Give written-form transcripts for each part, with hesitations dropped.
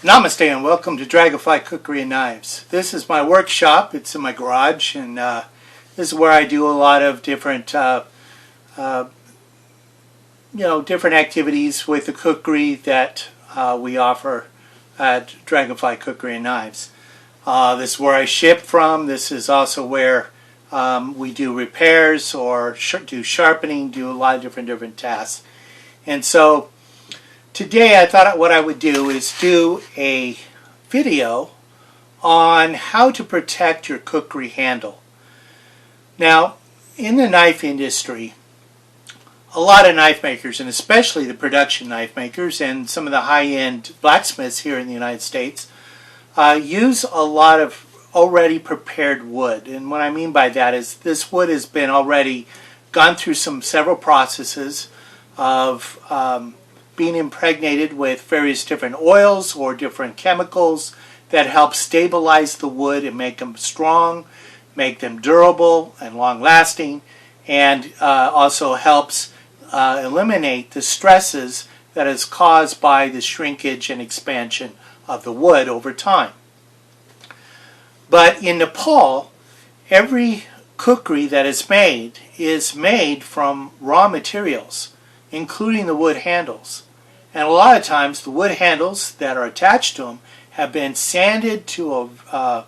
Namaste and welcome to Dragonfly Cookery and Knives. This is my workshop. It's in my garage, and this is where I do a lot of different, different activities with the cookery that we offer at Dragonfly Cookery and Knives. This is where I ship from. This is also where we do repairs or do sharpening, do a lot of different tasks. And so today I thought what I would do is do a video on how to protect your cookery handle. Now, in the knife industry, a lot of knife makers, and especially the production knife makers and some of the high-end blacksmiths here in the United States, use a lot of already prepared wood. And what I mean by that is this wood has been already gone through several processes of being impregnated with various different oils or different chemicals that help stabilize the wood and make them strong, make them durable and long-lasting, and also helps eliminate the stresses that is caused by the shrinkage and expansion of the wood over time. But in Nepal, every cookery that is made from raw materials, including the wood handles. And a lot of times the wood handles that are attached to them have been sanded to a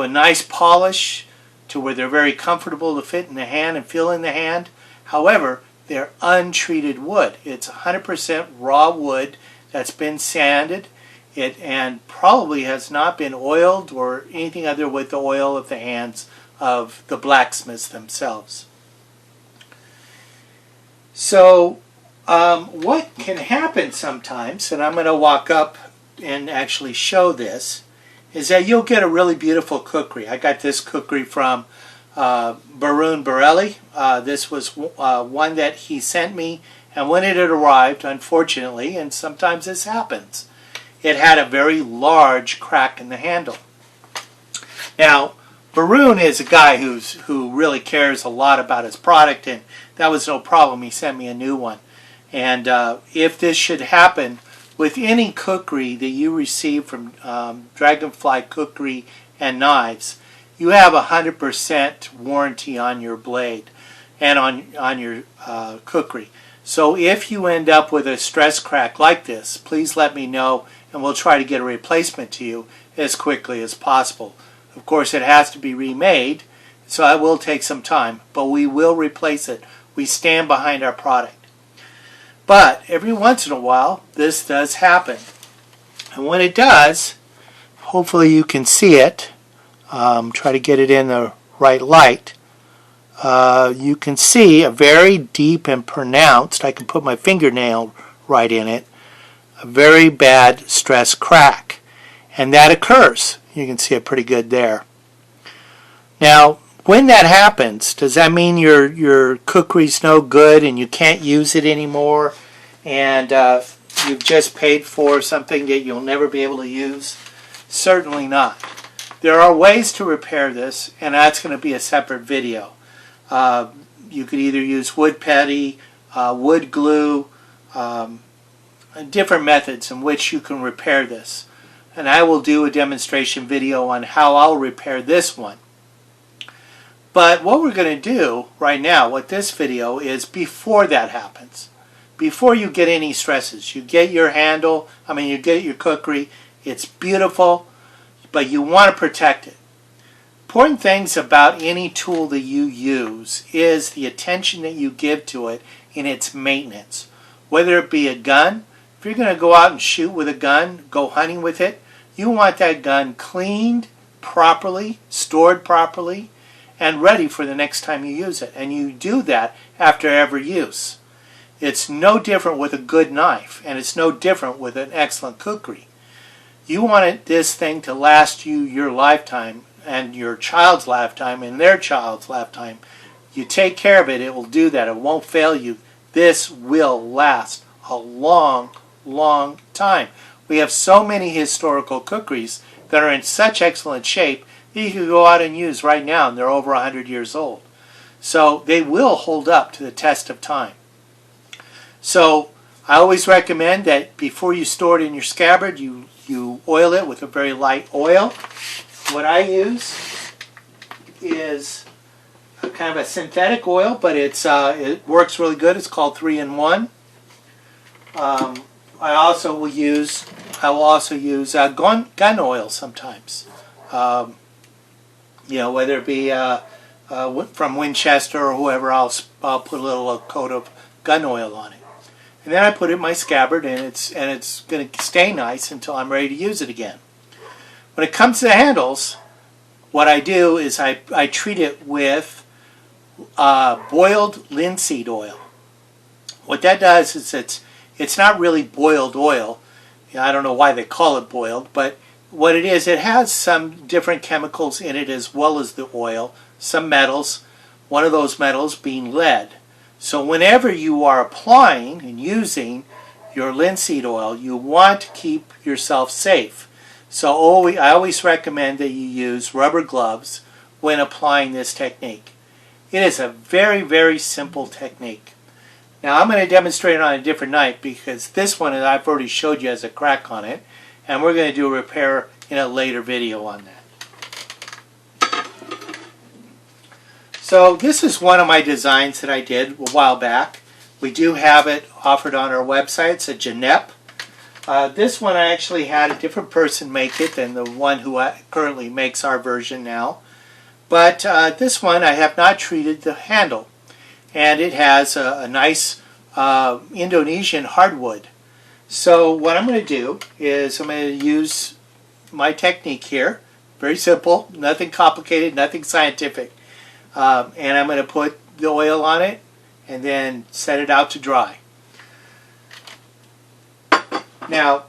nice polish to where they're very comfortable to fit in the hand and feel in the hand. However, they're untreated wood. It's 100% raw wood that's been sanded and probably has not been oiled or anything other with the oil of the hands of the blacksmiths themselves. So what can happen sometimes, and I'm going to walk up and actually show this, is that you'll get a really beautiful cookery. I got this cookery from Barun Borelli. This was one that he sent me, and when it had arrived, unfortunately, and sometimes this happens, it had a very large crack in the handle. Now, Barun is a guy who really cares a lot about his product, and that was no problem. He sent me a new one. And if this should happen with any cookery that you receive from Dragonfly Cookery and Knives, you have 100% warranty on your blade and on your cookery. So if you end up with a stress crack like this, please let me know, and we'll try to get a replacement to you as quickly as possible. Of course, it has to be remade, so it will take some time, but we will replace it. We stand behind our product. But every once in a while, this does happen. And when it does, hopefully you can see it. Try to get it in the right light. You can see a very deep and pronounced, I can put my fingernail right in it, a very bad stress crack. And that occurs. You can see it pretty good there. Now, when that happens, does that mean your cookery's no good and you can't use it anymore, and you've just paid for something that you'll never be able to use? Certainly not. There are ways to repair this, and that's going to be a separate video. You could either use wood putty, wood glue, different methods in which you can repair this. And I will do a demonstration video on how I'll repair this one. But what we're going to do right now with this video is before that happens. Before you get any stresses. You get your handle, you get your cookery. It's beautiful, but you want to protect it. Important things about any tool that you use is the attention that you give to it in its maintenance. Whether it be a gun, if you're going to go out and shoot with a gun, go hunting with it, you want that gun cleaned properly, stored properly, and ready for the next time you use it. And you do that after every use. It's no different with a good knife, and it's no different with an excellent cookery. You want this thing to last you your lifetime and your child's lifetime and their child's lifetime. You take care of it, it will do that. It won't fail you. This will last a long, long time. We have so many historical cookeries that are in such excellent shape that you can go out and use right now, and they're over 100 years old. So they will hold up to the test of time. So I always recommend that before you store it in your scabbard, you oil it with a very light oil. What I use is a kind of a synthetic oil, but it works really good. It's called 3-in-1. I will also use gun oil sometimes. You know, whether it be from Winchester or whoever, I'll put a little coat of gun oil on it, and then I put it in my scabbard, and it's going to stay nice until I'm ready to use it again. When it comes to the handles, what I do is I treat it with boiled linseed oil. What that does is it's not really boiled oil. I don't know why they call it boiled, but what it is, it has some different chemicals in it as well as the oil, some metals, one of those metals being lead. So whenever you are applying and using your linseed oil, you want to keep yourself safe. So I always recommend that you use rubber gloves when applying this technique. It is a very, very simple technique. Now I'm going to demonstrate it on a different night because this one I've already showed you has a crack on it, and we're going to do a repair in a later video on that. So this is one of my designs that I did a while back. We do have it offered on our website. It's a Jeanette. This one I actually had a different person make it than the one who currently makes our version now. But this one I have not treated the handle. And it has a nice Indonesian hardwood. So what I'm going to do is I'm going to use my technique here. Very simple, nothing complicated, nothing scientific. And I'm going to put the oil on it and then set it out to dry. Now,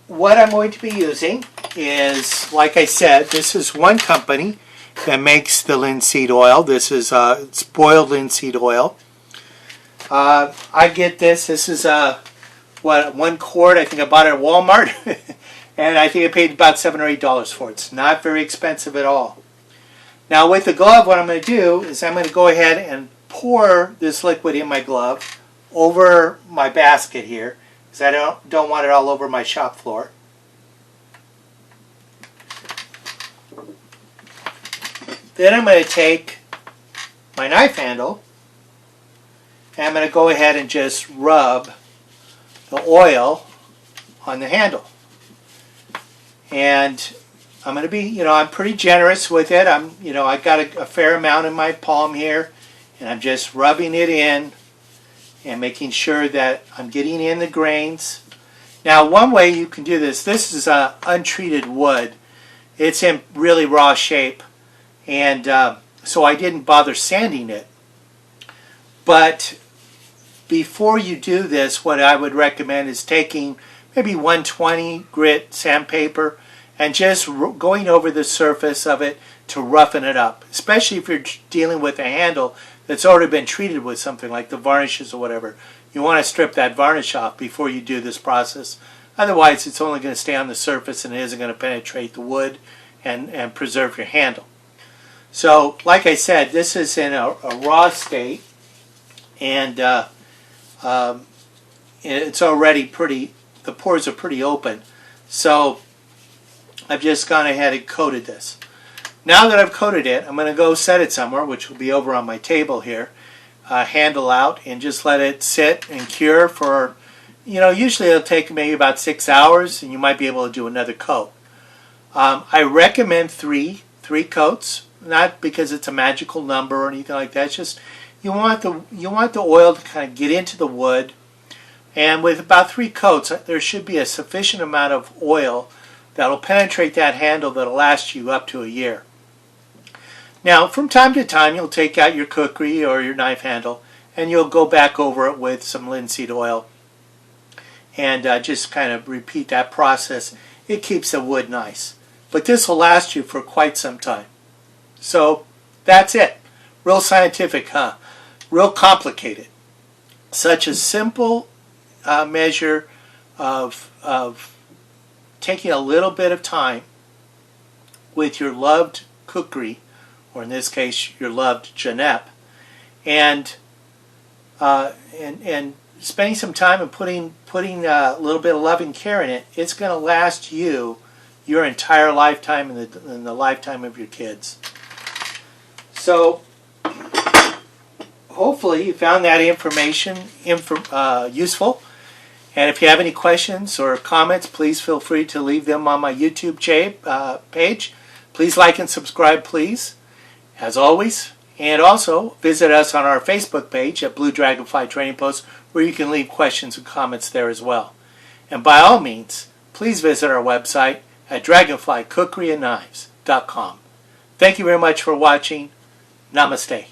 what I'm going to be using is, like I said, this is one company that makes the linseed oil. This is it's boiled linseed oil. I get this. This is 1 quart. I think I bought it at Walmart, and I think I paid about $7 or $8 for it. It's not very expensive at all. Now, with the glove, what I'm going to do is I'm going to go ahead and pour this liquid in my glove over my basket here, because I don't want it all over my shop floor. Then I'm going to take my knife handle and I'm going to go ahead and just rub the oil on the handle. And I'm going to be, I'm pretty generous with it. I got a fair amount in my palm here, and I'm just rubbing it in and making sure that I'm getting in the grains. Now, one way you can do this is untreated wood. It's in really raw shape. And so I didn't bother sanding it. But before you do this, what I would recommend is taking maybe 120 grit sandpaper and just going over the surface of it to roughen it up. Especially if you're dealing with a handle that's already been treated with something like the varnishes or whatever. You want to strip that varnish off before you do this process. Otherwise, it's only going to stay on the surface and it isn't going to penetrate the wood and preserve your handle. So, like I said, this is in a raw state, and it's already the pores are pretty open. So, I've just gone ahead and coated this. Now that I've coated it, I'm going to go set it somewhere, which will be over on my table here, handle out, and just let it sit and cure for, usually it'll take maybe about 6 hours, and you might be able to do another coat. I recommend three coats. Not because it's a magical number or anything like that. It's just you want the oil to kind of get into the wood, and with about 3 coats, there should be a sufficient amount of oil that will penetrate that handle that will last you up to a year. Now, from time to time, you'll take out your kukri or your knife handle, and you'll go back over it with some linseed oil, and just kind of repeat that process. It keeps the wood nice, but this will last you for quite some time. So that's it. Real scientific, huh? Real complicated. Such a simple measure of taking a little bit of time with your loved kukri, or in this case, your loved Jeanette, and spending some time and putting a little bit of love and care in it, it's going to last you your entire lifetime and the lifetime of your kids. So hopefully you found that information useful. And if you have any questions or comments, please feel free to leave them on my YouTube page. Please like and subscribe, please, as always. And also visit us on our Facebook page at Blue Dragonfly Training Post, where you can leave questions and comments there as well. And by all means, please visit our website at dragonflycookeryandknives.com. Thank you very much for watching. Namaste.